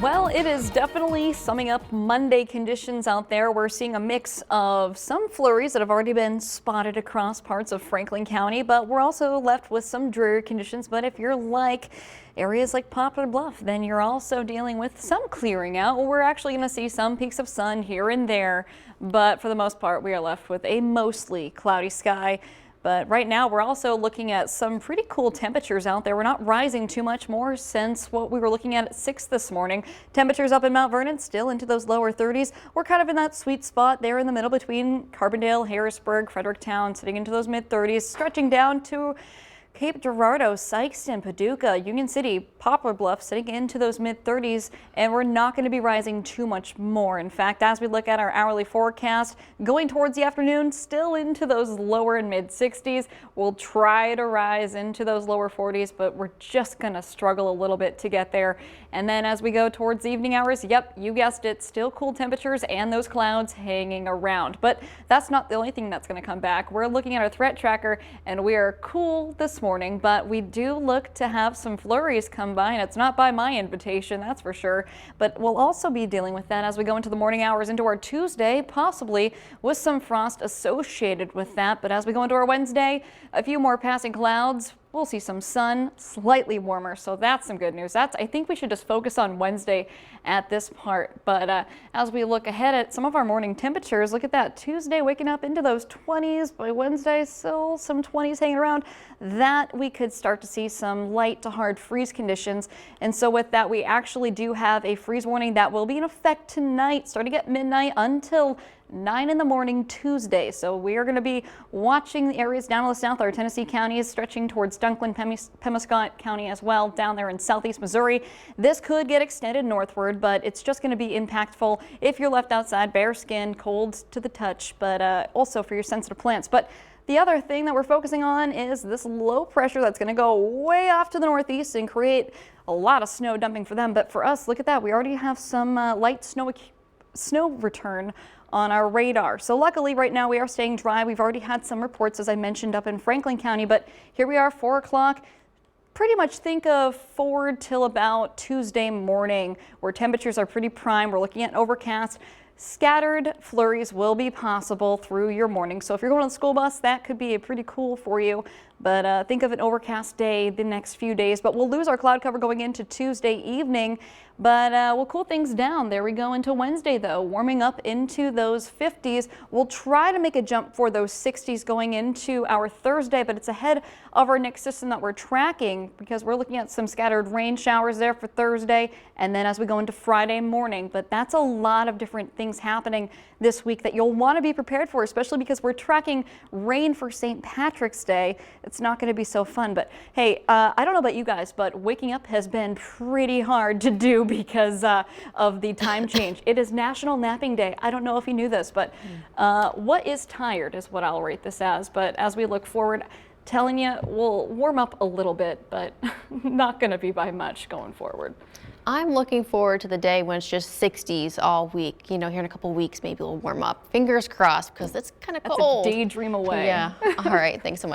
Well, it is definitely summing up Monday conditions out there. We're seeing a mix of some flurries that have already been spotted across parts of Franklin County, but we're also left with some dreary conditions. But if you're like areas like Poplar Bluff, then you're also dealing with some clearing out. We're actually going to see some peaks of sun here and there, but for the most part, we are left with a mostly cloudy sky. But right now we're also looking at some pretty cool temperatures out there. We're not rising too much more since what we were looking at 6 this morning. Temperatures up in Mount Vernon still into those lower 30s. We're kind of in that sweet spot there in the middle between Carbondale, Harrisburg, Fredericktown, sitting into those mid 30s, stretching down to Cape Girardeau, Sykeston, Paducah, Union City, Poplar Bluff sitting into those mid 30s, and we're not going to be rising too much more. In fact, as we look at our hourly forecast, going towards the afternoon, still into those lower and mid 60s. We'll try to rise into those lower 40s, but we're just going to struggle a little bit to get there. And then as we go towards the evening hours, yep, you guessed it, still cool temperatures and those clouds hanging around. But that's not the only thing that's going to come back. We're looking at our threat tracker, and we are cool this morning, but we do look to have some flurries come by, and it's not by my invitation, that's for sure. But we'll also be dealing with that as we go into the morning hours into our Tuesday, possibly with some frost associated with that. But as we go into our Wednesday, a few more passing clouds. We'll see some sun, slightly warmer, so that's some good news. I think we should just focus on Wednesday at this part. But as we look ahead at some of our morning temperatures, look at that. Tuesday waking up into those 20s. By Wednesday, still some 20s hanging around. That we could start to see some light to hard freeze conditions. And so with that, we actually do have a freeze warning that will be in effect tonight, starting at midnight until 9 in the morning Tuesday. So we are going to be watching the areas down to the south, our Tennessee counties, stretching towards Dunklin, Pemiscot County as well, down there in southeast Missouri. This could get extended northward, but it's just going to be impactful if you're left outside, bare skin, cold to the touch, but also for your sensitive plants. But the other thing that we're focusing on is this low pressure that's going to go way off to the northeast and create a lot of snow dumping for them. But for us, look at that. We already have some light snow return on our radar. So luckily right now we are staying dry. We've already had some reports, as I mentioned, up in Franklin County, but here we are 4 o'clock. Pretty much think of forward till about Tuesday morning where temperatures are pretty prime. We're looking at overcast. Scattered flurries will be possible through your morning. So if you're going on the school bus, that could be pretty cool for you. But think of an overcast day the next few days. But we'll lose our cloud cover going into Tuesday evening. But we'll cool things down. There we go into Wednesday, though, warming up into those 50s. We'll try to make a jump for those 60s going into our Thursday, but it's ahead of our next system that we're tracking because we're looking at some scattered rain showers there for Thursday and then as we go into Friday morning. But that's a lot of different things happening this week that you'll want to be prepared for, especially because we're tracking rain for St. Patrick's Day. It's not going to be so fun. But hey, I don't know about you guys, but waking up has been pretty hard to do because of the time change. It is National Napping Day. I don't know if you knew this, but what is tired is what I'll rate this as. But as we look forward, telling you we'll warm up a little bit, but not going to be by much going forward. I'm looking forward to the day when it's just 60s all week. You know, here in a couple weeks, maybe we'll warm up. Fingers crossed, because it's kind of cold. That's a daydream away. Yeah. All right. Thanks so much.